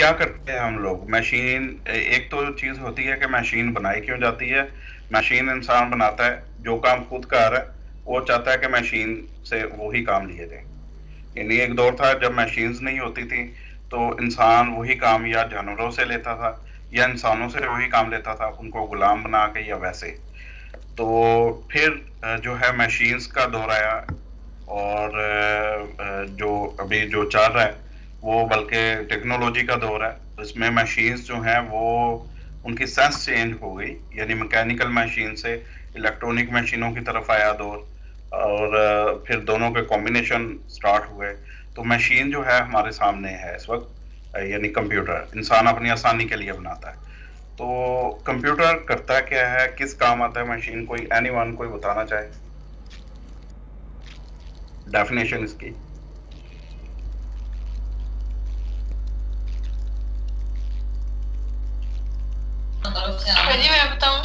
क्या करते हैं हम लोग, मशीन एक तो चीज होती है कि मशीन बनाई क्यों जाती है। मशीन इंसान बनाता है, जो काम खुद कर रहा है वो चाहता है कि मशीन से वही काम लिए जाए। यानी एक दौर था जब मशीन्स नहीं होती थी, तो इंसान वही काम या जानवरों से लेता था या इंसानों से वही काम लेता था, उनको गुलाम बना के या वैसे। तो फिर जो है मशीन्स का दौर आया। और जो अभी जो चल रहा है वो बल्कि टेक्नोलॉजी का दौर है। इसमें मशीन्स जो हैं वो उनकी सेंस चेंज हो गई, यानी मैकेनिकल मशीन से इलेक्ट्रॉनिक मशीनों की तरफ आया दौर। और फिर दोनों के कॉम्बिनेशन स्टार्ट हुए। तो मशीन जो है हमारे सामने है इस वक्त, यानी कंप्यूटर इंसान अपनी आसानी के लिए बनाता है। तो कंप्यूटर करता क्या है, किस काम आता है मशीन, कोई एनीवन कोई बताना चाहे डेफिनेशन इसकी। हाँ जी, मैं बताऊँ।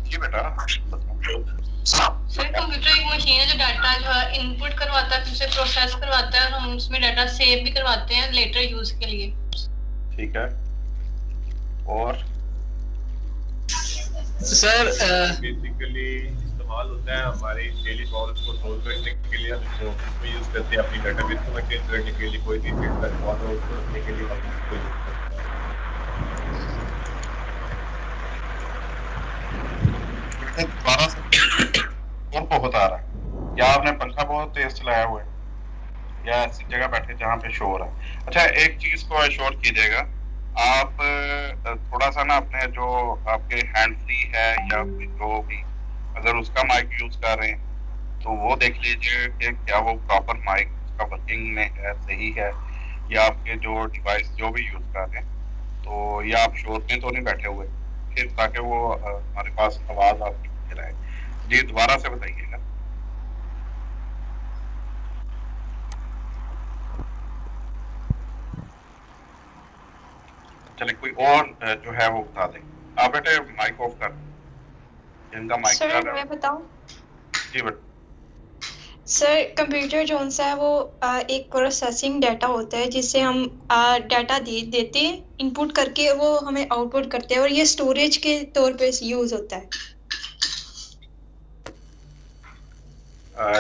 जी बेटा बताओ। सर, कंप्यूटर एक मशीन है जो डाटा जो है इनपुट करवाता है, फिर उसे प्रोसेस करवाता है और हम उसमें डाटा सेव भी करवाते हैं लेटर यूज के लिए। ठीक है। और सर बेसिकली इस्तेमाल होता है हमारी डेली प्रॉब्लम्स को सॉल्व करने के लिए। हम इसको यूज करते हैं अपनी डेटाबेस को मेंटेन करने के लिए, कोई भी फील्ड का रिकॉर्ड हो उसको रखने के लिए हम इसको यूज करते बेटे दोबारा से और बहुत आ रहा है, या आपने पंखा बहुत तेज चलाया हुआ है, या ऐसी जगह बैठे जहाँ पे शोर है। अच्छा एक चीज को एश्योर कीजिएगा, आप थोड़ा सा ना अपने जो आपके हैंड फ्री है या फिर जो भी, अगर उसका माइक यूज कर रहे हैं तो वो देख लीजिए कि क्या वो प्रॉपर माइक उसका वर्किंग में है, सही है। या आपके जो डिवाइस जो भी यूज कर रहे हैं, तो या आप शोर में तो नहीं बैठे हुए, फिर ताकि वो हमारे पास आवाज आपकी क्लियर आए। जी दोबारा से बताइएगा। चले कोई और जो है वो बता दें। आप बेटे माइक ऑफ कर, जिनका माइक सर चालू है। मैं बताऊं। जी बेटा। सर कंप्यूटर जो सा है वो एक प्रोसेसिंग डाटा होता है जिससे हम डाटा देते हैं, इनपुट करके वो हमें आउटपुट करते हैं और ये स्टोरेज के तौर पे यूज होता है।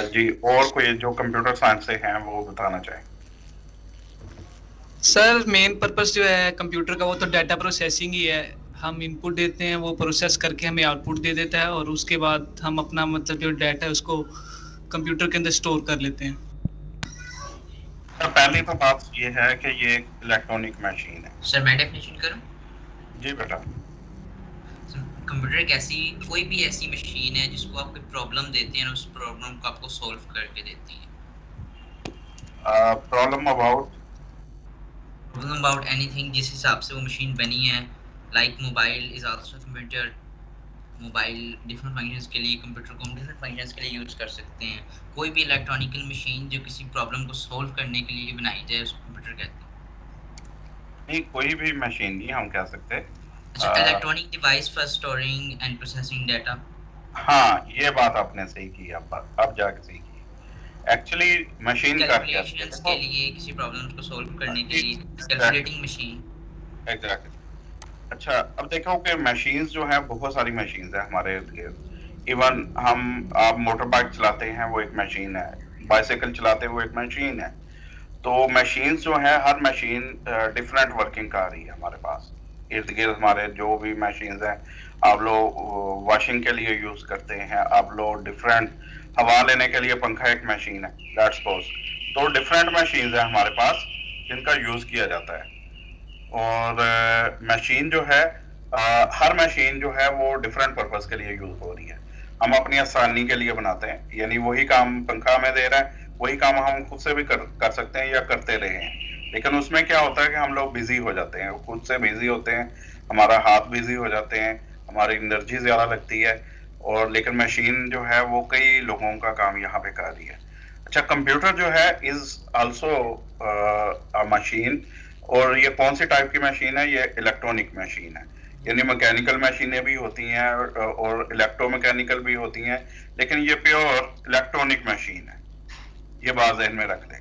जी और कोई जो कंप्यूटर साइंस से हैं वो बताना चाहें। सर मेन पर्पस जो है कंप्यूटर का वो तो डाटा प्रोसेसिंग ही है। हम इनपुट देते हैं, वो प्रोसेस करके हमें आउटपुट दे देता है और उसके बाद हम अपना मतलब जो डाटा है उसको कंप्यूटर के अंदर स्टोर कर लेते हैं। तो पहली तो बात ये है कि ये एक इलेक्ट्रॉनिक मशीन है। सर मैं डेफिनेशन करूं? जी बेटा। कंप्यूटर एक ऐसी कोई भी ऐसी मशीन है जिसको आप कोई प्रॉब्लम देते हैं और उस प्रॉब्लम को आपको सॉल्व करके देती है। प्रॉब्लम अबाउट एनीथिंग, जिस हिसाब से वो मशीन बनी है। Like mobile is also computer. Mobile different functions के लिए, कंप्यूटर को हम डिफरेंट फंक्शंस के लिए यूज कर सकते हैं। कोई भी इलेक्ट्रॉनिकल मशीन जो किसी प्रॉब्लम को सॉल्व करने के लिए बनाई जाए उसको कंप्यूटर कहते हैं। नहीं, कोई भी मशीन नहीं हम कह सकते। अच्छा, electronic device for storing and processing data. हाँ ये बात आपने सही की, अब जाके सही की। एक्चुअली मशीन का क्या कैलकुलेशंस के लिए, किसी प्रॉब्लम्स को सॉल्व करने के लिए कैलकुलेटिंग मशीन। एग्जैक्टली। अच्छा अब देखो कि मशीन्स जो है बहुत सारी मशीन्स है हमारे इर्द गिर्द। इवन आप मोटर बाइक चलाते हैं वो एक मशीन है, बाइसाइकिल चलाते हैं वो एक मशीन है। तो मशीन्स जो है हर मशीन डिफरेंट वर्किंग कर रही है हमारे पास इर्द गिर्द। हमारे जो भी मशीन्स हैं, आप लोग वॉशिंग के लिए यूज करते हैं, आप लोग डिफरेंट हवा लेने के लिए पंखा एक मशीन है, लेट्स सपोज। तो डिफरेंट मशीन्स हैं हमारे पास जिनका यूज किया जाता है। और मशीन जो है हर मशीन जो है वो डिफरेंट पर्पस के लिए यूज हो रही है। हम अपनी आसानी के लिए बनाते हैं, यानी वही काम पंखा हमें दे रहा है वही काम हम खुद से भी कर सकते हैं या करते रहे हैं। लेकिन उसमें क्या होता है कि हम लोग बिजी हो जाते हैं, खुद से बिजी होते हैं, हमारा हाथ बिजी हो जाते हैं, हमारी एनर्जी ज्यादा लगती है। और लेकिन मशीन जो है वो कई लोगों का काम यहाँ पे कर रही है। अच्छा कंप्यूटर जो है इज आल्सो अ मशीन। और ये कौन सी टाइप की मशीन है, ये इलेक्ट्रॉनिक मशीन है। यानी मैकेनिकल मशीनें भी होती हैं और इलेक्ट्रोमैकेनिकल भी होती हैं, लेकिन ये प्योर इलेक्ट्रॉनिक मशीन है। ये बात ज़हन में रख लें,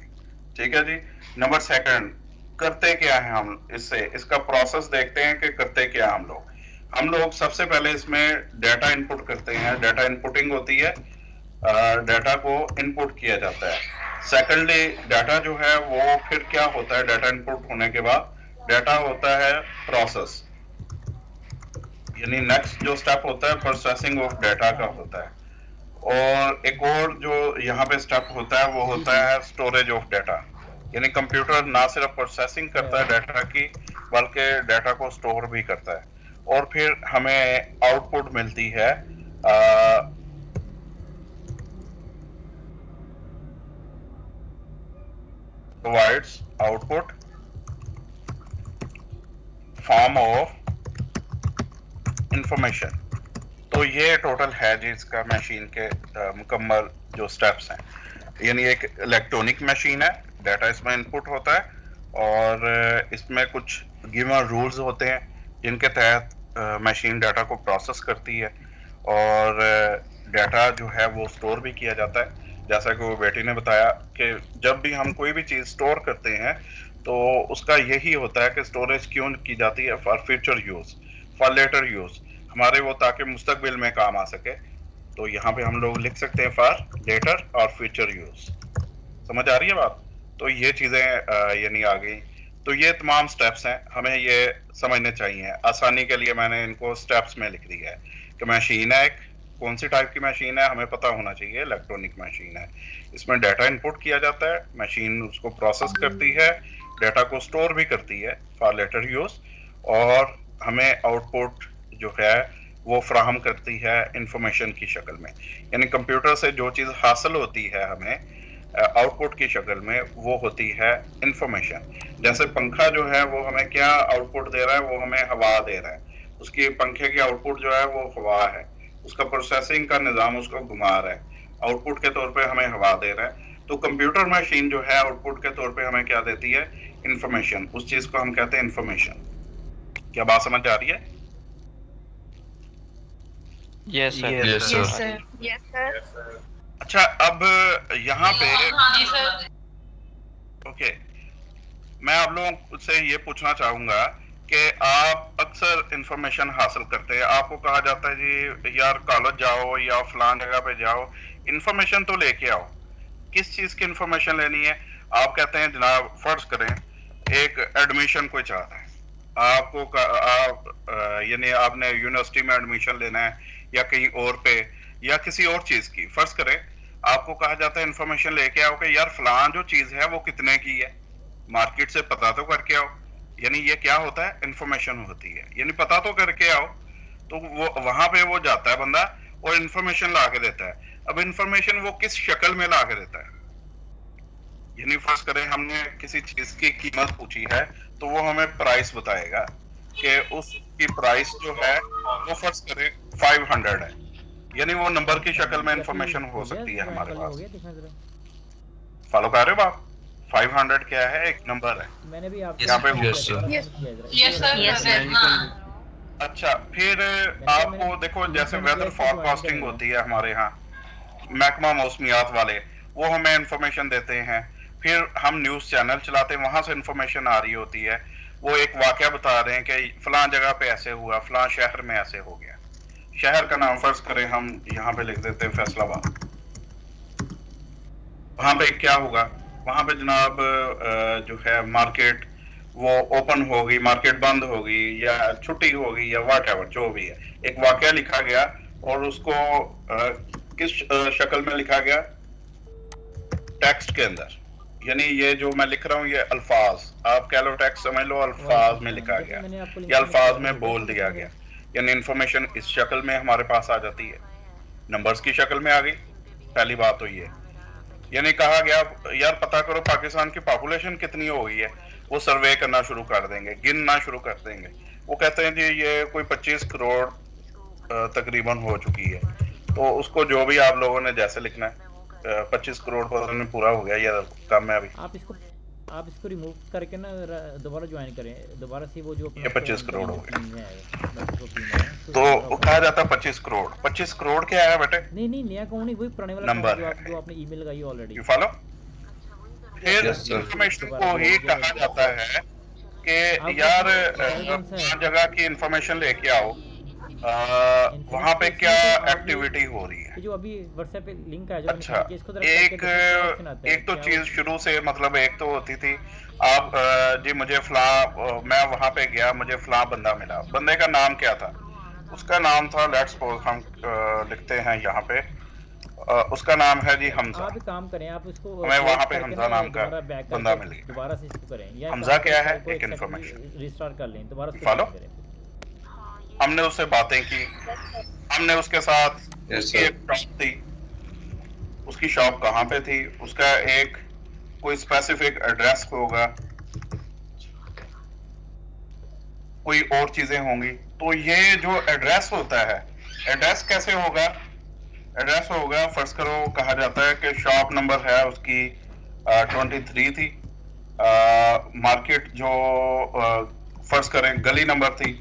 ठीक है जी। नंबर सेकंड, करते क्या है हम इससे, इसका प्रोसेस देखते हैं कि करते क्या हम लोग सबसे पहले इसमें डाटा इनपुट करते हैं, डाटा इनपुटिंग होती है, डाटा को इनपुट किया जाता है। सेकेंडली डाटा जो है वो फिर क्या होता है, डाटा इनपुट होने के बाद डाटा होता है प्रोसेस, यानी नेक्स्ट जो स्टेप होता है प्रोसेसिंग ऑफ डाटा का होता है। और एक और जो यहाँ पे स्टेप होता है वो होता है स्टोरेज ऑफ डाटा, यानी कंप्यूटर ना सिर्फ प्रोसेसिंग करता है डाटा की बल्कि डाटा को स्टोर भी करता है। और फिर हमें आउटपुट मिलती है provides output form of information. तो ये टोटल है जी इसका मशीन के मुकम्मल जो स्टेप्स हैं। यानी एक इलेक्ट्रॉनिक मशीन है, डाटा इसमें इनपुट होता है और इसमें कुछ गिवन रूल्स होते हैं जिनके तहत मशीन डाटा को प्रोसेस करती है और डाटा जो है वो स्टोर भी किया जाता है। जैसा कि वो बेटी ने बताया कि जब भी हम कोई भी चीज़ स्टोर करते हैं तो उसका यही होता है कि स्टोरेज क्यों की जाती है, for future use, for later use, हमारे वो ताकि मुस्तकबिल में काम आ सके। तो यहाँ पे हम लोग लिख सकते हैं फॉर लेटर और फ्यूचर यूज़। समझ आ रही है बात? तो ये चीज़ें यानी आ गई। तो ये तमाम स्टेप्स हैं, हमें ये समझने चाहिए। आसानी के लिए मैंने इनको स्टेप्स में लिख दिया है कि मशीन है एक, कौन सी टाइप की मशीन है हमें पता होना चाहिए, इलेक्ट्रॉनिक मशीन है। इसमें डाटा इनपुट किया जाता है, मशीन उसको प्रोसेस करती है, डाटा को स्टोर भी करती है फॉर लेटर यूज़, और हमें आउटपुट जो है वो फ्राहम करती है इंफॉर्मेशन की शक्ल में। यानी कंप्यूटर से जो चीज़ हासिल होती है हमें आउटपुट की शक्ल में वो होती है इंफॉर्मेशन। जैसे पंखा जो है वो हमें क्या आउटपुट दे रहा है, वो हमें हवा दे रहा है, उसकी पंखे की आउटपुट जो है वो हवा है, उसका प्रोसेसिंग का निज़ाम उसको घुमा रहा है, आउटपुट के तौर पे हमें हवा दे रहा है। तो कंप्यूटर मशीन जो है आउटपुट के तौर पे हमें क्या देती है, इंफॉर्मेशन। उस चीज़ को हम कहते हैं इंफॉर्मेशन। क्या बात समझ आ रही है? Yes sir, yes yes sir, sir, yes sir. अच्छा, अब यहाँ पे जी सर। ओके, मैं आप लोगों से ये पूछना चाहूंगा कि आप अक्सर इंफॉर्मेशन हासिल करते हैं, आपको कहा जाता है जी यार कॉलेज जाओ या फलान जगह पे जाओ, इंफॉर्मेशन तो लेके आओ। किस चीज़ की इंफॉर्मेशन लेनी है? आप कहते हैं जनाब फर्ज करें एक एडमिशन कोई चाह रहा है, आपको यानी आपने यूनिवर्सिटी में एडमिशन लेना है या कहीं और पे या किसी और चीज़ की, फर्ज करें आपको कहा जाता है इंफॉर्मेशन लेके आओ कि यार फलान जो चीज़ है वो कितने की है, मार्केट से पता तो करके आओ। यानी ये क्या होता है, इंफॉर्मेशन होती है, यानी पता तो करके आओ। तो वो वहां पे वो जाता है बंदा और इंफॉर्मेशन ला के देता है। अब इंफॉर्मेशन वो किस शक्ल में ला के देता है, यानी फर्ज करें हमने किसी चीज की कीमत पूछी है तो वो हमें प्राइस बताएगा कि उसकी प्राइस जो है वो फर्ज करें 500 है, यानी वो नंबर की शक्ल में इंफॉर्मेशन हो सकती है हमारे पास। फॉलो कर रहे हो आप? 500 क्या है, एक नंबर है। मैंने भी आपको यहाँ पे यस सर, यस सर। अच्छा, फिर आपको देखो जैसे वेदर फॉरकास्टिंग होती है हमारे यहाँ, महकमा मौसमियात वाले वो हमें इंफॉर्मेशन देते हैं। फिर हम न्यूज़ चैनल चलाते हैं, वहां से इंफॉर्मेशन आ रही होती है, वो एक वाकया बता रहे हैं कि फलां जगह पे ऐसे हुआ, फलां शहर में ऐसे हो गया। शहर का नाम फर्ज करें हम यहाँ पे लिख देते हैं फैसलाबाद। वहां पे क्या होगा, वहां पे जनाब जो है मार्केट वो ओपन होगी, मार्केट बंद होगी या छुट्टी होगी या व्हाटएवर जो भी है, एक वाकया लिखा गया और उसको किस शक्ल में लिखा गया, टेक्स्ट के अंदर। यानी ये जो मैं लिख रहा हूँ ये अल्फाज, आप कह लो टेक्स्ट समझ लो, अल्फाज में लिखा गया या अल्फाज में बोल दिया गया। यानी इंफॉर्मेशन इस शक्ल में हमारे पास आ जाती है, नंबर्स की शक्ल में आ गई। पहली बात तो ये, यानी कहा गया यार पता करो पाकिस्तान की पॉपुलेशन कितनी हो गई है, वो सर्वे करना शुरू कर देंगे, गिनना शुरू कर देंगे। वो कहते हैं जी ये कोई 25 करोड़ तकरीबन हो चुकी है। तो उसको जो भी आप लोगों ने जैसे लिखना है, 25 करोड़ पर पूरा हो गया या कम है अभी। आप इसको रिमूव करके ना दोबारा ज्वाइन करें, दोबारा से वो जो ये 25 करोड़ हो गया। तो कहा जाता है 25 करोड़। 25 करोड़ क्या है बेटे? नहीं नया अकाउंट नहीं, वही पुराने वाला नंबर जो आपने ईमेल लगाई ऑलरेडी। You follow? फिर इंफॉर्मेशन को ही कहा जाता है यार कौन सा है? जगह की इंफॉर्मेशन लेके आओ, वहाँ पे क्या एक्टिविटी हो रही है। ये जो अभी व्हाट्सएप पे लिंक है जो मैंने अच्छा, send किया, इसको जरा पढ़ के देखो क्या option आता है, एक तो क्या चीज शुरू से मतलब एक तो होती थी आप जी मुझे मैं वहां पे गया, मुझे फलां बंदा मिला, बंदे का नाम क्या था, उसका नाम था लेट्स सपोज हम लिखते हैं यहाँ पे उसका नाम है जी हमजा। आप एक काम करें, आप उसको हमें वहाँ पे करके हमजा ना नाम का दोबारा back बंदा करके मिल गया। दोबारा से इसको करें, या हमजा क्या है? को एक information। रिस्टार्ट कर लें, दोबारा से Follow? करें। हमने उससे बातें की, हमने उसके साथ उसकी एक शॉप थी, उसकी शॉप कहाँ पे थी, उसका एक कोई स्पेसिफिक एड्रेस होगा, कोई और चीजें होंगी। तो ये जो एड्रेस होता है, एड्रेस कैसे होगा? एड्रेस होगा फर्स्ट करो, कहा जाता है कि शॉप नंबर है उसकी 23 थी, मार्केट जो फर्स्ट करें गली नंबर थी,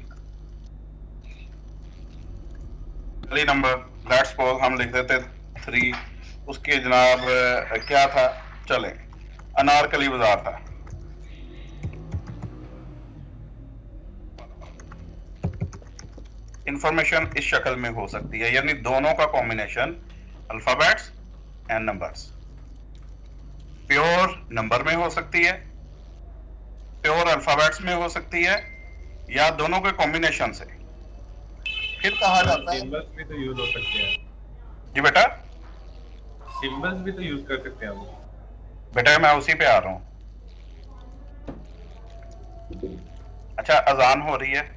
गली नंबर लेट्स सपोज हम लिख देते 3, उसके जनाब क्या था, चले अनारकली बाजार था। इंफॉर्मेशन इस शक्ल में हो सकती है, यानी दोनों का combination alphabets and numbers. Pure number में हो सकती है, प्योर अल्फाबेट्स में हो सकती है, या दोनों के कॉम्बिनेशन से। फिर कहा जाता है सिंबल्स भी तो यूज हो सकते हैं। जी बेटा, सिंबल्स भी तो यूज कर सकते हैं हम। बेटा मैं उसी पे आ रहा हूं। अच्छा अजान हो रही है,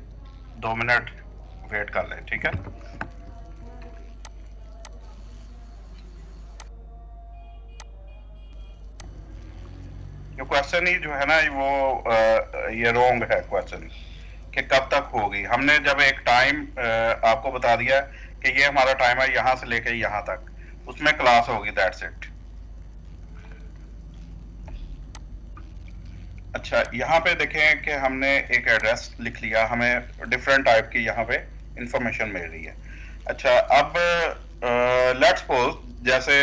2 मिनट वेट कर ले, ठीक है। ये क्वेश्चन ही जो है ना वो ये रॉन्ग है क्वेश्चन कि कब तक होगी। हमने जब एक टाइम आपको बता दिया कि ये हमारा टाइम है यहां से लेके यहां तक, उसमें क्लास होगी, दैट्स इट। अच्छा यहाँ पे देखें कि हमने एक एड्रेस लिख लिया, हमें डिफरेंट टाइप की यहाँ पे इंफॉर्मेशन मिल रही है। अच्छा अब लेट्स सपोज जैसे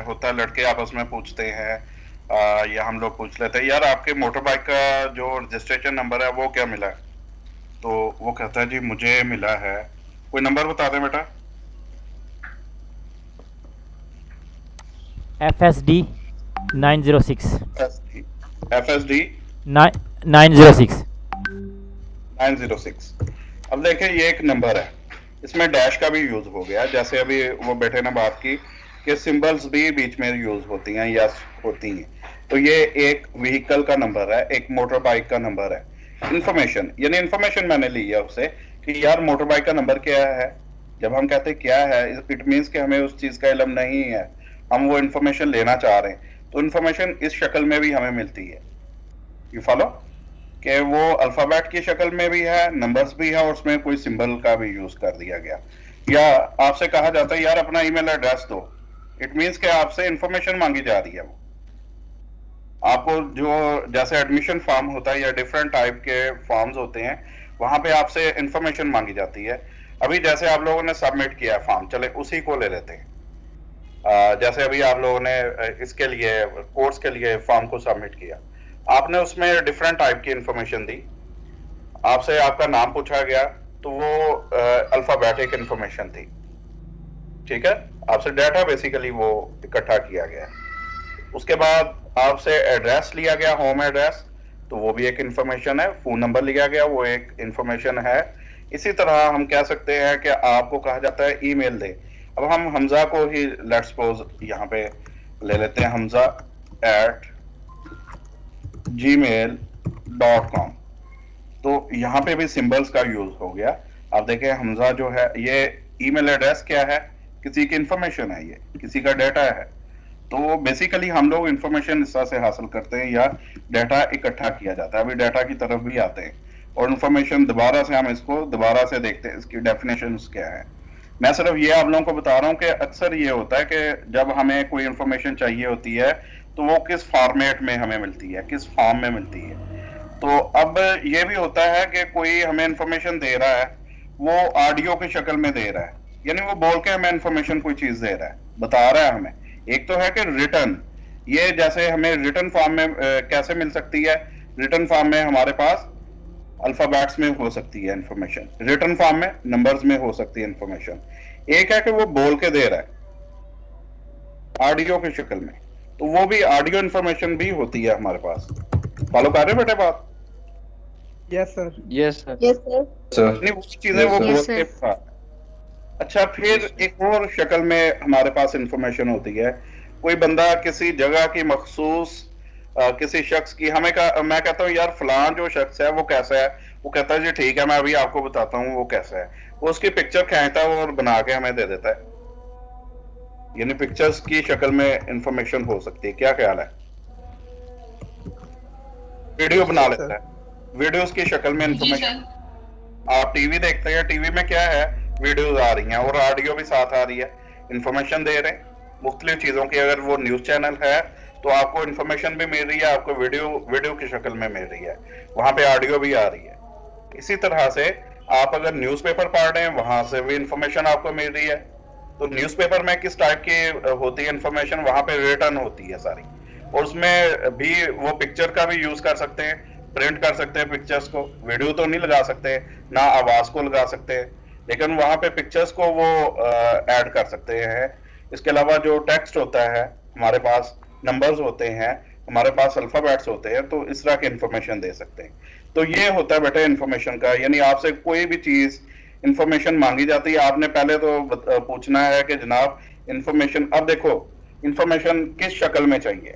होता है लड़के आपस में पूछते हैं या हम लोग पूछ लेते हैं यार आपके मोटर बाइक का जो रजिस्ट्रेशन नंबर है वो क्या मिला है, तो वो कहता है जी मुझे मिला है, कोई नंबर बता दे बेटा। FSD 906 FSD 906। अब देखें ये एक नंबर है, इसमें डैश का भी यूज हो गया, जैसे अभी वो बेटे ने बात की कि सिंबल्स भी बीच में यूज होती हैं या होती हैं। तो ये एक व्हीकल का नंबर है, एक मोटर बाइक का नंबर है। इंफॉर्मेशन यानी इंफॉर्मेशन मैंने ली है उससे कि यार मोटर बाइक का नंबर क्या है। जब हम कहते हैं क्या है, इट मीन्स कि हमें उस चीज का इल्म नहीं है, हम वो इंफॉर्मेशन लेना चाह रहे हैं, तो इंफॉर्मेशन इस शक्ल में भी हमें मिलती है। यू फॉलो कि वो अल्फाबेट की शक्ल में भी है, नंबर्स भी है, और उसमें कोई सिंबल का भी यूज कर दिया गया। या आपसे कहा जाता है यार अपना ईमेल एड्रेस दो, इट मीन्स कि आपसे इंफॉर्मेशन मांगी जा रही है। वो आपको जो जैसे एडमिशन फॉर्म होता है या डिफरेंट टाइप के फॉर्म्स होते हैं, वहां पे आपसे इंफॉर्मेशन मांगी जाती है। अभी जैसे आप लोगों ने सबमिट किया है फॉर्म, चले उसी को ले लेते हैं। जैसे अभी आप लोगों ने इसके लिए कोर्स के लिए फॉर्म को सबमिट किया, आपने उसमें डिफरेंट टाइप की इंफॉर्मेशन दी, आपसे आपका नाम पूछा गया, तो वो अल्फाबेटिक इंफॉर्मेशन थी, ठीक है। आपसे डाटा बेसिकली वो इकट्ठा किया गया। उसके बाद आपसे एड्रेस लिया गया, होम एड्रेस, तो वो भी एक इंफॉर्मेशन है। फोन नंबर लिया गया, वो एक इंफॉर्मेशन है। इसी तरह हम कह सकते हैं कि आपको कहा जाता है ईमेल दे। अब हम हमजा को ही लेट्स सपोज यहाँ पे ले लेते हैं, hamza@gmail.com। तो यहाँ पे भी सिंबल्स का यूज हो गया। आप देखें हमजा जो है ये ईमेल एड्रेस क्या है, किसी की इंफॉर्मेशन है, ये किसी का डाटा है। तो बेसिकली हम लोग इंफॉर्मेशन इस तरह से हासिल करते हैं या डाटा इकट्ठा किया जाता है। अभी डाटा की तरफ भी आते हैं और इंफॉर्मेशन दोबारा से हम इसको दोबारा से देखते हैं, इसकी डेफिनेशन क्या है। मैं सिर्फ ये आप लोगों को बता रहा हूँ कि अक्सर ये होता है कि जब हमें कोई इंफॉर्मेशन चाहिए होती है तो वो किस फॉर्मेट में हमें मिलती है, किस फॉर्म में मिलती है। तो अब ये भी होता है कि कोई हमें इंफॉर्मेशन दे रहा है, वो ऑडियो की शक्ल में दे रहा है, यानी वो बोल के हमें इंफॉर्मेशन कोई चीज दे रहा है, बता रहा है हमें। एक तो है कि रिटर्न, ये जैसे हमें रिटर्न फॉर्म में कैसे मिल सकती है। रिटर्न फॉर्म में हमारे पास अल्फाबेट्स में हो सकती है इंफॉर्मेशन, रिटन फॉर्म में नंबर्स में हो सकती है इंफॉर्मेशन। एक है कि वो बोल के दे रहा है ऑडियो की शक्ल में, तो वो भी ऑडियो इंफॉर्मेशन भी होती है हमारे पास। फॉलो कर रहे हो बेटे बात? Yes sir. Yes sir. Yes sir. नहीं वो चीजें वो बोल के बता। अच्छा, फिर एक और शक्ल में हमारे पास इंफॉर्मेशन होती है। कोई बंदा किसी जगह की मखसूस किसी शख्स की मैं कहता हूँ यार फलां जो शख्स है वो कैसा है, वो कहता है जी ठीक है मैं अभी आपको बताता हूँ वो कैसा है। वो उसकी पिक्चर खींचता है और बना के हमें दे देता है, यानी पिक्चर्स की शक्ल में इंफॉर्मेशन हो सकती है। क्या ख्याल है? वीडियो बना लेता है, वीडियोस की शक्ल में इंफॉर्मेशन। आप टीवी देखते हैं, टीवी में क्या है, वीडियोस आ रही हैं और ऑडियो भी साथ आ रही है, इंफॉर्मेशन दे रहे हैं मुख्तलिफ चीजों की। अगर वो न्यूज चैनल है तो आपको इंफॉर्मेशन भी मिल रही है, आपको वीडियो की शक्ल में मिल रही है, वहां पे ऑडियो भी आ रही है। इसी तरह से आप अगर न्यूज़पेपर पढ़ रहे हैं वहां से भी इंफॉर्मेशन आपको मिल रही है। तो न्यूज़पेपर में किस टाइप की होती है इंफॉर्मेशन, वहां पे रिटर्न होती है सारी, और उसमें भी वो पिक्चर का भी यूज कर सकते हैं, प्रिंट कर सकते हैं पिक्चर्स को। वीडियो तो नहीं लगा सकते, ना आवाज को लगा सकते हैं, लेकिन वहां पे पिक्चर्स को वो ऐड कर सकते हैं। इसके अलावा जो टेक्स्ट होता है हमारे पास, नंबर्स होते हैं हमारे पास, अल्फाबेट्स होते हैं, तो इस तरह की इंफॉर्मेशन दे सकते हैं। तो ये होता है बेटा इंफॉर्मेशन का, यानी आपसे कोई भी चीज इंफॉर्मेशन मांगी जाती है, आपने पहले तो पूछना है कि जनाब इंफॉर्मेशन, अब देखो इंफॉर्मेशन किस शक्ल में चाहिए।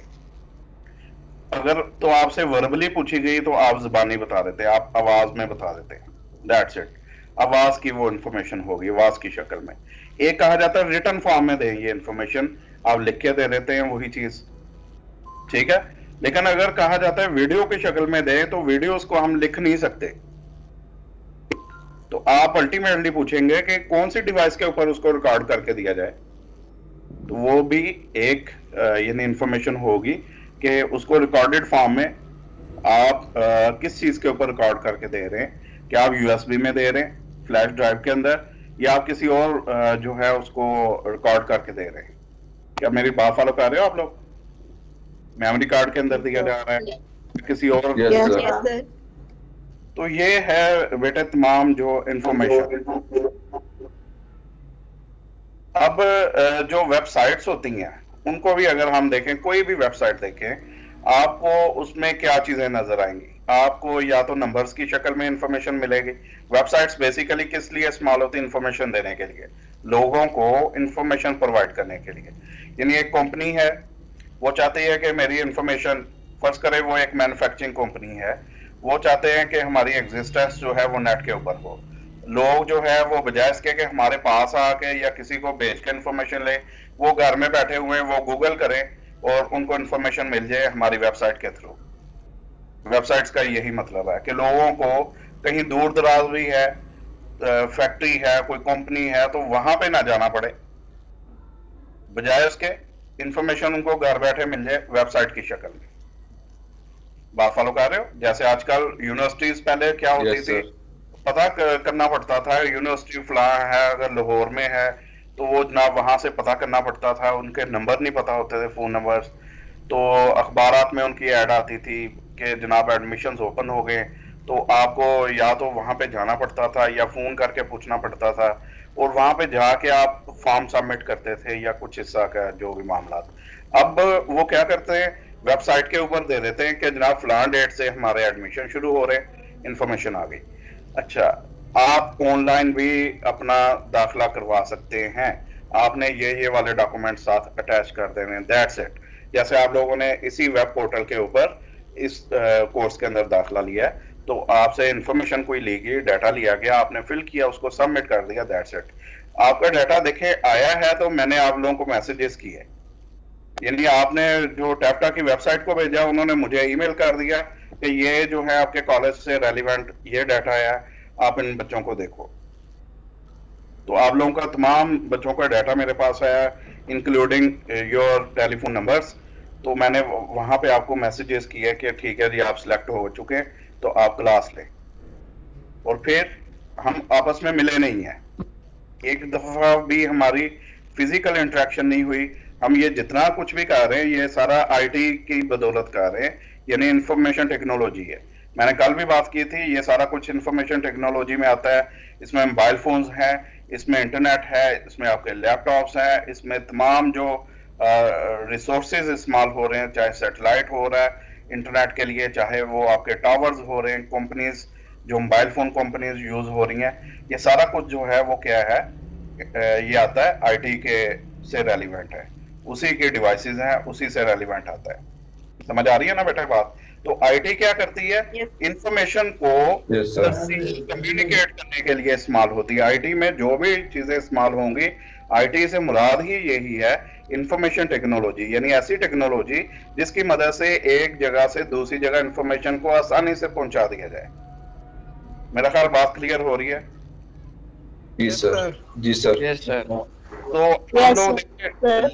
अगर तो आपसे वर्बली पूछी गई तो आप जुबानी बता देते हैं, आप आवाज में बता देते हैं, दैट्स इट। आवाज की वो इंफॉर्मेशन होगी आवाज की शक्ल में। एक कहा जाता है रिटन फॉर्म में दें ये इंफॉर्मेशन, आप लिख के दे देते हैं वही चीज, ठीक है। लेकिन अगर कहा जाता है वीडियो की शक्ल में दें तो वीडियोस को हम लिख नहीं सकते। तो आप अल्टीमेटली पूछेंगे कि कौन सी डिवाइस के ऊपर उसको रिकॉर्ड करके दिया जाए, तो वो भी एक यानी इंफॉर्मेशन होगी कि उसको रिकॉर्डेड फॉर्म में आप किस चीज के ऊपर रिकॉर्ड करके दे रहे हैं। क्या आप यूएसबी में दे रहे हैं, फ्लैश ड्राइव के अंदर, या आप किसी और जो है उसको रिकॉर्ड करके दे रहे हैं। क्या मेरी बात फॉलो कर रहे हो आप लोग? मेमोरी कार्ड के अंदर दिया जा रहा है किसी और? तो ये है बेटे तमाम जो इंफॉर्मेशन। अब जो वेबसाइट्स होती हैं उनको भी अगर हम देखें, कोई भी वेबसाइट देखें, आपको उसमें क्या चीजें नजर आएंगी? आपको या तो नंबर्स की शक्ल में इंफॉर्मेशन मिलेगी। वेबसाइट्स बेसिकली किस लिए इस्तेमाल होती है? इंफॉर्मेशन देने के लिए, लोगों को इंफॉर्मेशन प्रोवाइड करने के लिए। यानी एक कंपनी है, वो चाहती है कि मेरी इंफॉर्मेशन, फर्ज करें वो एक मैन्युफैक्चरिंग कंपनी है, वो चाहते हैं कि हमारी एग्जिस्टेंस जो है वो नेट के ऊपर हो। लोग जो है वो बजाय इसके कि हमारे पास आके या किसी को भेज के इंफॉर्मेशन ले, वो घर में बैठे हुए वो गूगल करें और उनको इंफॉर्मेशन मिल जाए हमारी वेबसाइट के थ्रू। वेबसाइट्स का यही मतलब है कि लोगों को कहीं दूर दराज भी है, फैक्ट्री है, कोई कंपनी है, तो वहां पे ना जाना पड़े, बजाय उसके इंफॉर्मेशन उनको घर बैठे मिल जाए वेबसाइट की शक्ल में। बात फॉलो कर रहे हो? जैसे आजकल यूनिवर्सिटीज पहले क्या होती थी, पता करना पड़ता था यूनिवर्सिटी फलां है, अगर लाहौर में है तो वो जनाब वहां से पता करना पड़ता था, उनके नंबर नहीं पता होते थे, फोन नंबर्स। तो अखबारात में उनकी ऐड आती थी कि जनाब एडमिशंस ओपन हो गए, तो आपको या तो वहां पे जाना पड़ता था या फोन करके पूछना पड़ता था, और वहां पे जाके आप फॉर्म सबमिट करते थे या कुछ हिस्सा का जो भी मामला। अब वो क्या करते हैं, वेबसाइट के ऊपर दे देते हैं कि जनाब फलां डेट से हमारे एडमिशन शुरू हो रहे हैं, इंफॉर्मेशन आ गई। अच्छा, आप ऑनलाइन भी अपना दाखिला करवा सकते हैं, आपने ये वाले डॉक्यूमेंट साथ अटैच कर देने, दैट्स इट। जैसे आप लोगों ने इसी वेब पोर्टल के ऊपर इस कोर्स के अंदर दाखिला लिया है, तो आपसे इंफॉर्मेशन कोई ली गई, डाटा लिया गया, आपने फिल किया, उसको सबमिट कर दिया, दैट्स इट। आपका डाटा देखे आया है तो मैंने आप लोगों को मैसेजेस किए, यानी आपने जो टैप्टा की वेबसाइट को भेजा, उन्होंने मुझे ईमेल कर दिया कि ये जो है आपके कॉलेज से रेलिवेंट ये डाटा है, आप इन बच्चों को देखो। तो आप लोगों का तमाम बच्चों का डाटा मेरे पास आया, इंक्लूडिंग योर टेलीफोन नंबर्स। तो मैंने वहां पे आपको मैसेजेस किए कि ठीक है जी आप सिलेक्ट हो चुके हैं, तो आप क्लास लें। और फिर हम आपस में मिले नहीं हैं, एक दफा भी हमारी फिजिकल इंटरेक्शन नहीं हुई। हम ये जितना कुछ भी कर रहे हैं ये सारा आईटी की बदौलत कर रहे हैं, यानी इंफॉर्मेशन टेक्नोलॉजी है। मैंने कल भी बात की थी, ये सारा कुछ इंफॉर्मेशन टेक्नोलॉजी में आता है। इसमें मोबाइल फोन्स हैं, इसमें इंटरनेट है, इसमें आपके लैपटॉप्स हैं, इसमें तमाम जो रिसोर्सेज इस्तेमाल हो रहे हैं, चाहे सैटेलाइट हो रहा है इंटरनेट के लिए, चाहे वो आपके टावर्स हो रहे हैं, कंपनीज जो मोबाइल फोन कंपनीज यूज हो रही हैं, ये सारा कुछ जो है वो क्या है, ये आता है आईटी के से रेलिवेंट है, उसी के डिवाइसेस हैं, उसी से रेलिवेंट आता है। समझ आ रही है ना बेटा बात? तो आईटी क्या करती है, इंफॉर्मेशन को कम्युनिकेट करने के लिए इस्तेमाल होती है। आईटी में जो भी चीजें इस्तेमाल होंगी, आईटी से मुराद ही यही है इंफॉर्मेशन टेक्नोलॉजी, यानी ऐसी टेक्नोलॉजी जिसकी मदद से एक जगह से दूसरी जगह इंफॉर्मेशन को आसानी से पहुंचा दिया जाए। मेरा ख्याल बात क्लियर हो रही है? जी सर, जी सर, यस सर। तो हम लोग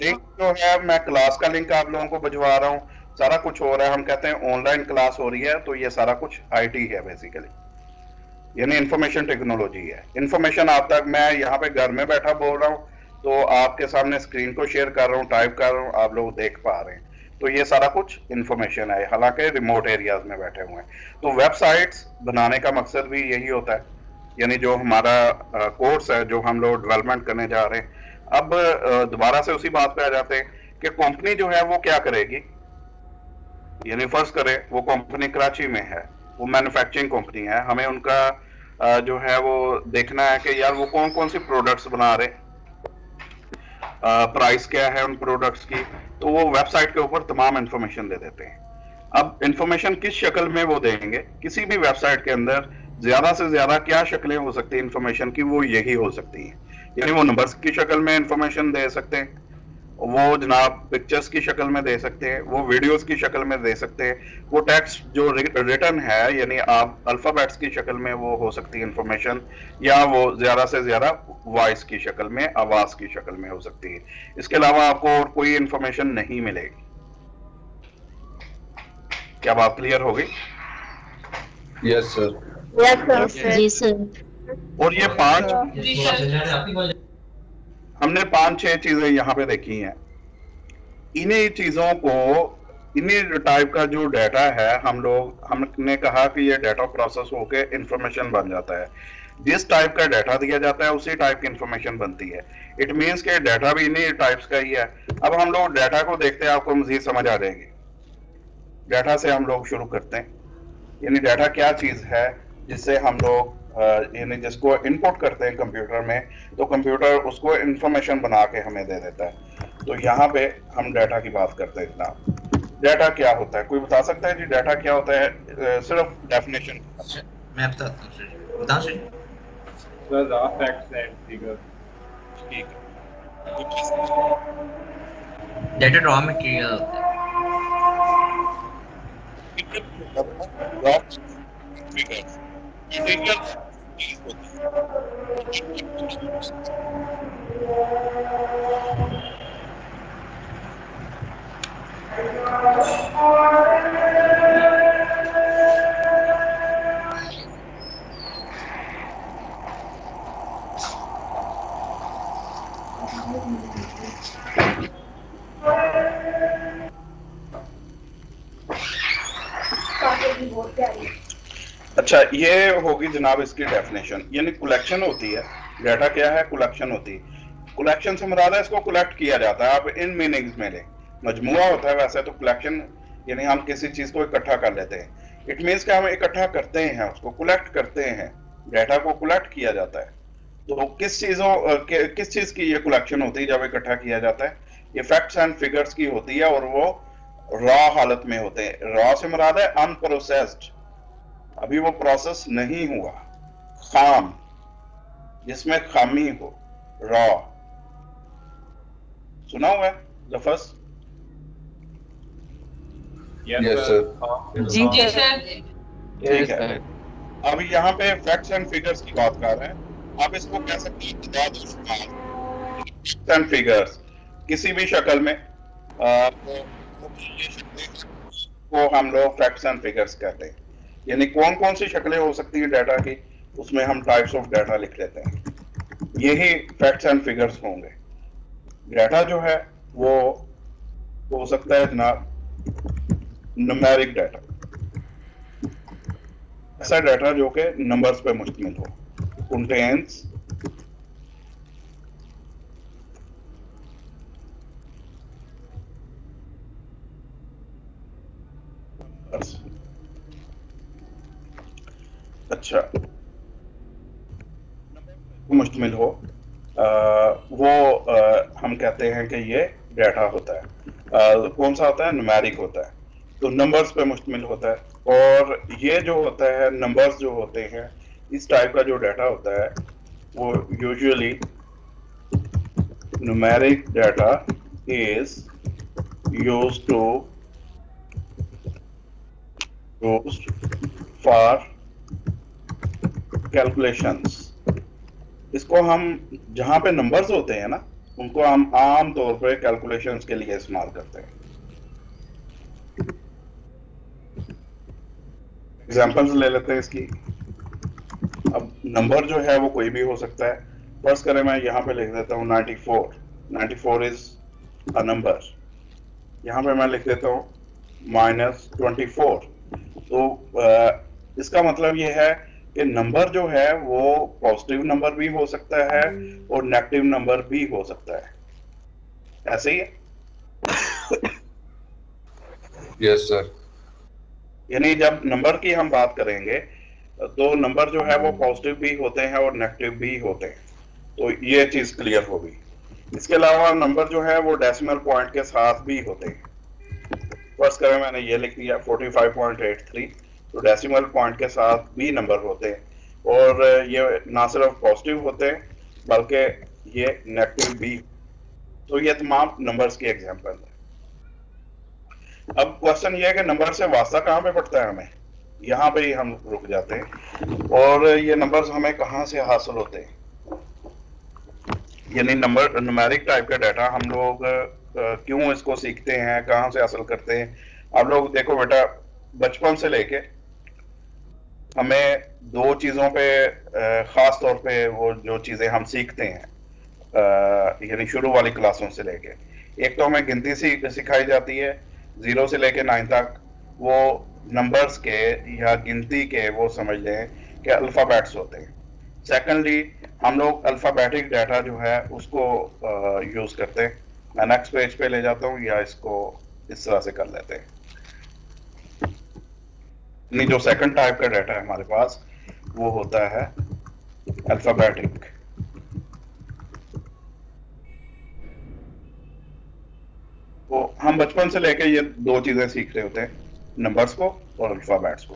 लिंक जो है, मैं क्लास का लिंक आप लोगों को भिजवा रहा हूँ, सारा कुछ हो रहा है। हम कहते हैं ऑनलाइन क्लास हो रही है, तो ये सारा कुछ आईटी है बेसिकली, यानी इंफॉर्मेशन टेक्नोलॉजी है। इंफॉर्मेशन आप तक, मैं यहाँ पे घर में बैठा बोल रहा हूँ, तो आपके सामने स्क्रीन को शेयर कर रहा हूँ, टाइप कर रहा हूँ, आप लोग देख पा रहे हैं, तो ये सारा कुछ इंफॉर्मेशन है, हालांकि रिमोट एरियाज में बैठे हुए हैं। तो वेबसाइट्स बनाने का मकसद भी यही होता है, यानी जो हमारा कोर्स है, जो हम लोग डेवलपमेंट करने जा रहे हैं। अब दोबारा से उसी बात पे आ जाते हैं कि कंपनी जो है वो क्या करेगी, यानी फर्ज करें वो कंपनी कराची में है, वो मैन्युफैक्चरिंग कंपनी है, हमें उनका जो है वो देखना है कि यार वो कौन कौन सी प्रोडक्ट्स बना रहे, प्राइस क्या है उन प्रोडक्ट्स की, तो वो वेबसाइट के ऊपर तमाम इंफॉर्मेशन दे देते हैं। अब इंफॉर्मेशन किस शक्ल में वो देंगे, किसी भी वेबसाइट के अंदर ज्यादा से ज्यादा क्या शक्लें हो सकती है इंफॉर्मेशन की, वो यही हो सकती है। यानी वो नंबर्स की शक्ल में इंफॉर्मेशन दे सकते हैं, वो जनाब पिक्चर्स की शक्ल में दे सकते हैं, वो वीडियोस की शक्ल में दे सकते हैं, वो टेक्स्ट जो रिटन है, यानी आप अल्फाबेट्स की शक्ल में वो हो सकती है इंफॉर्मेशन, या वो ज्यादा से ज्यादा वॉइस की शक्ल में, आवाज की शक्ल में हो सकती है। इसके अलावा आपको और कोई इंफॉर्मेशन नहीं मिलेगी। क्या बात क्लियर हो गई? यस सर, यस सर, जी सर। और ये हमने 5-6 चीजें यहाँ पे देखी हैं। इन्हीं चीजों को, इन्हीं टाइप का जो डाटा है, हमने कहा कि ये डाटा प्रोसेस होके इंफॉर्मेशन बन जाता है। जिस टाइप का डाटा दिया जाता है उसी टाइप की इंफॉर्मेशन बनती है। इट मीन्स के डाटा भी इन्हीं टाइप्स का ही है। अब हम लोग डाटा को देखते हैं, आपको मजीद समझ आ जाएगी। डाटा से हम लोग शुरू करते हैं, यानी डाटा क्या चीज है जिससे हम लोग यानी जिसको इनपुट करते हैं कंप्यूटर में, तो कंप्यूटर उसको इंफॉर्मेशन बना के हमें दे देता है। तो यहाँ पे हम डाटा की बात करते हैं। जनाब डाटा क्या होता है, कोई बता सकता है जी डाटा क्या होता है? सिर्फ डेफिनेशन मैं बताता हूं सर। बताओ sir. Raw facts and figure. ठीक है। डाटा रॉ मटेरियल होता है। रॉ फिगर्स मटेरियल चीज होती है। अच्छा, ये होगी जनाब इसकी डेफिनेशन, यानी कलेक्शन होती है। डाटा क्या है? कलेक्शन होती है। कलेक्शन से मुराद है इसको कलेक्ट किया जाता है। आप इन मीनिंग्स में ले, मजमुआ होता है वैसे तो कलेक्शन, यानी हम किसी चीज को इकट्ठा कर लेते हैं। इट मीन्स कि हम इकट्ठा करते हैं, उसको कलेक्ट करते हैं, डाटा को कलेक्ट किया जाता है। तो किस चीज की ये कलेक्शन होती है जब इकट्ठा किया जाता है? ये फैक्ट्स एंड फिगर्स की होती है, और वो रॉ हालत में होते हैं। रॉ से मुराद है अनप्रोसेस्ड, अभी वो प्रोसेस नहीं हुआ, खाम, जिसमें खामी हो, रॉ। सुना हुआ है लफ्ज़? यस सर, जी सर। ठीक है। अब यहाँ पे फैक्ट्स एंड फिगर्स की बात कर रहे हैं। आप इसको कह सकते हैं इत्तेदाद और शुमार। फैक्ट्स एंड फिगर्स किसी भी शक्ल में को हम लोग फैक्ट्स एंड फिगर्स कहते हैं। यानी कौन कौन सी शक्लें हो सकती है डाटा की, उसमें हम टाइप्स ऑफ डाटा लिख लेते हैं। यही फैक्ट्स एंड फिगर्स होंगे। डाटा जो है वो हो सकता है जनाब न्यूमेरिक डाटा, ऐसा डाटा जो कि नंबर्स पे मुश्तमिल हो, contains अच्छा मुश्तमिल हो, हम कहते हैं कि ये डाटा होता है। कौन सा होता है? न्यूमेरिक होता है, तो नंबर्स पे मुश्तमिल होता है। और ये जो होता है, नंबर्स जो होते हैं, इस टाइप का जो डाटा होता है वो usually numeric data is used for calculations। इसको हम जहां पे नंबर्स होते हैं ना, उनको हम आम तौर पे कैलकुलेशंस के लिए इस्तेमाल करते हैं। एग्जांपल्स ले लेते हैं इसकी। अब नंबर जो है वो कोई भी हो सकता है। फर्स्ट करें, मैं यहाँ पे लिख देता हूँ 94। 94 इज अ नंबर। यहाँ पे मैं लिख देता हूँ -24। तो इसका मतलब ये है कि नंबर जो है वो पॉजिटिव नंबर भी हो सकता है और नेगेटिव नंबर भी हो सकता है। ऐसे ही है? Yes sir. यानी जब नंबर की हम बात करेंगे तो नंबर जो है वो पॉजिटिव भी होते हैं और नेगेटिव भी होते हैं, तो ये चीज क्लियर होगी। इसके अलावा नंबर जो है वो डेसिमल पॉइंट के साथ भी होते हैं। फर्स्ट करें, मैंने ये लिख दिया 45.83, तो डेसिमल पॉइंट के साथ भी नंबर होते हैं। और ये ना सिर्फ पॉजिटिव होते हैं बल्कि ये नेगेटिव भी। तो ये तमाम नंबर्स की एग्जांपल है। अब क्वेश्चन ये है कि नंबर से वास्ता कहाँ पे पड़ता है हमें? यहाँ पे ही हम रुक जाते हैं। और ये नंबर्स हमें कहाँ से हासिल होते हैं? यानी नंबर न्यूमेरिक टाइप का डाटा हम लोग क्यों इसको सीखते हैं, कहाँ से हासिल करते हैं? आप लोग देखो बेटा, बचपन से लेके हमें दो चीजों पे खास तौर पे वो जो चीजें हम सीखते हैं यानी शुरू वाली क्लासों से लेके, एक तो हमें गिनती सिखाई जाती है 0 से लेके 9 तक। वो नंबर्स के या गिनती के वो समझ लें कि अल्फाबेट्स होते हैं। सेकेंडली हम लोग अल्फाबेटिक डाटा जो है उसको यूज करते हैं। मैं नेक्स्ट पेज पे ले जाता हूँ या इसको इस तरह से कर लेते हैं। जो सेकंड टाइप का डाटा है हमारे पास वो होता है अल्फाबेटिक। तो हम बचपन से लेके ये दो चीजें सीख रहे होते हैं, नंबर्स को और अल्फाबेट्स को।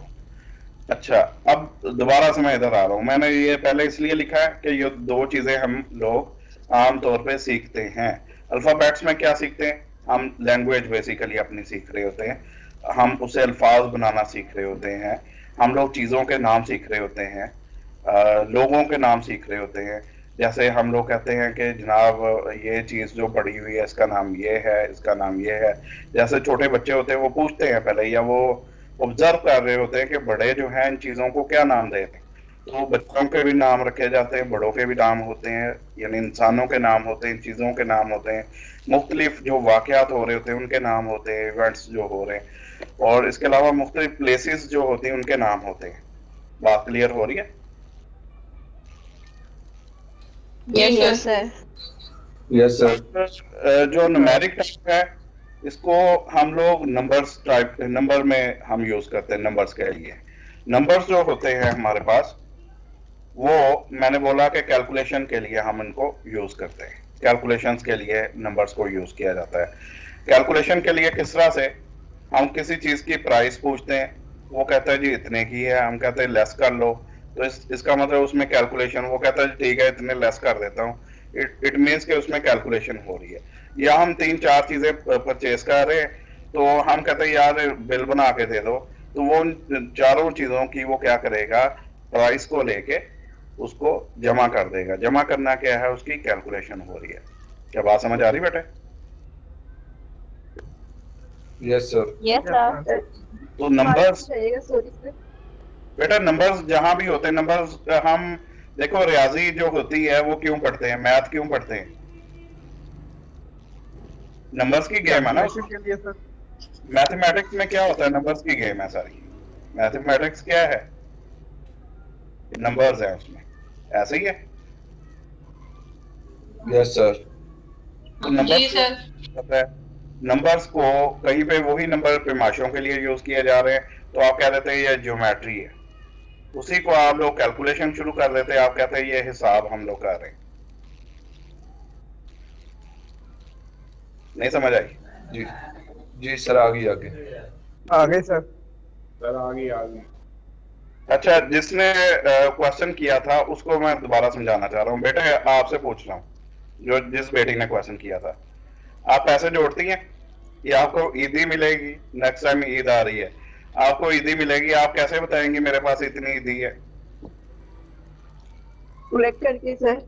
अच्छा, अब दोबारा से मैं इधर आ रहा हूं। मैंने ये पहले इसलिए लिखा है कि ये दो चीजें हम लोग आम तौर पे सीखते हैं। अल्फाबेट्स में क्या सीखते हैं? हम लैंग्वेज बेसिकली अपनी सीख रहे होते हैं, हम उसे अल्फाज बनाना सीख रहे होते हैं, हम लोग चीज़ों के नाम सीख रहे होते हैं, लोगों के नाम सीख रहे होते हैं। जैसे हम लोग कहते हैं कि जनाब ये चीज़ जो पड़ी हुई है इसका नाम ये है, इसका नाम ये है। जैसे छोटे बच्चे होते हैं वो पूछते हैं पहले, या वो ऑब्जर्व कर रहे होते हैं कि बड़े जो हैं इन चीज़ों को क्या नाम देते हैं। तो बच्चों के भी नाम रखे जाते हैं, बड़ों के भी नाम होते हैं, यानी इंसानों के नाम होते हैं, चीज़ों के नाम होते हैं, मुख्तलिफ जो वाक़यात हो रहे होते हैं उनके नाम होते हैं, इवेंट्स जो हो रहे हैं, और इसके अलावा मुख्तलिफ प्लेसेस जो होती हैं उनके नाम होते हैं। बात क्लियर हो रही है? Yes sir. Yes sir. जो न्यूमेरिक टाइप है इसको हम लोग नंबर्स टाइप नंबर में हम यूज करते हैं। नंबर्स के लिए नंबर्स जो होते हैं हमारे पास वो मैंने बोला कि कैलकुलेशन के लिए हम इनको यूज करते हैं। कैलकुलेशंस के लिए नंबर्स को यूज किया जाता है। कैलकुलेशन के लिए किस तरह से? हम किसी चीज की प्राइस पूछते हैं, वो कहता है जी इतने की है, हम कहते हैं लेस कर लो, तो इसका मतलब उसमें कैलकुलेशन, वो कहता है ठीक है इतने लेस कर देता हूँ, इट मीन्स कि उसमें कैलकुलेशन हो रही है। या हम 3-4 चीजें परचेज कर रहे हैं तो हम कहते हैं यार बिल बना के दे दो, तो वो चारों चीजों की वो क्या करेगा, प्राइस को लेके उसको जमा कर देगा। जमा करना क्या है? उसकी कैलकुलेशन हो रही है। क्या बात समझ आ रही बेटे? Yes sir. Yes sir. तो नंबर्स बेटा, नंबर्स जहां भी होते हैं, नंबर्स हम देखो रियाजी जो होती है वो क्यों पढ़ते हैं, मैथ क्यों पढ़ते हैं? नंबर्स की गेम है ना। मैथमेटिक्स में क्या होता है? नंबर्स की गेम है सारी। मैथमेटिक्स क्या है? नंबर्स हैं उसमें, ऐसे ही है? Yes sir. जी सर। नंबर्स को कहीं पे वही नंबर पैमाइशों के लिए यूज किए जा रहे हैं, तो आप कह देते हैं ये ज्योमेट्री है, उसी को आप लोग कैलकुलेशन शुरू कर देते हैं, आप कहते हैं ये हिसाब हम लोग कर रहे हैं। नहीं समझ आई? जी जी सर, आगे आगे आगे सर। सर आगे आगे। अच्छा, जिसने क्वेश्चन किया था उसको मैं दोबारा समझाना चाह रहा हूँ। बेटे आपसे पूछ रहा हूँ, जो जिस बेटी ने क्वेश्चन किया था, आप पैसे जोड़ती हैं या आपको ईदी मिलेगी? नेक्स्ट टाइम ईद आ रही है, आपको ईदी मिलेगी, आप कैसे बताएंगे मेरे पास इतनी ईदी है? कलेक्ट करके सर।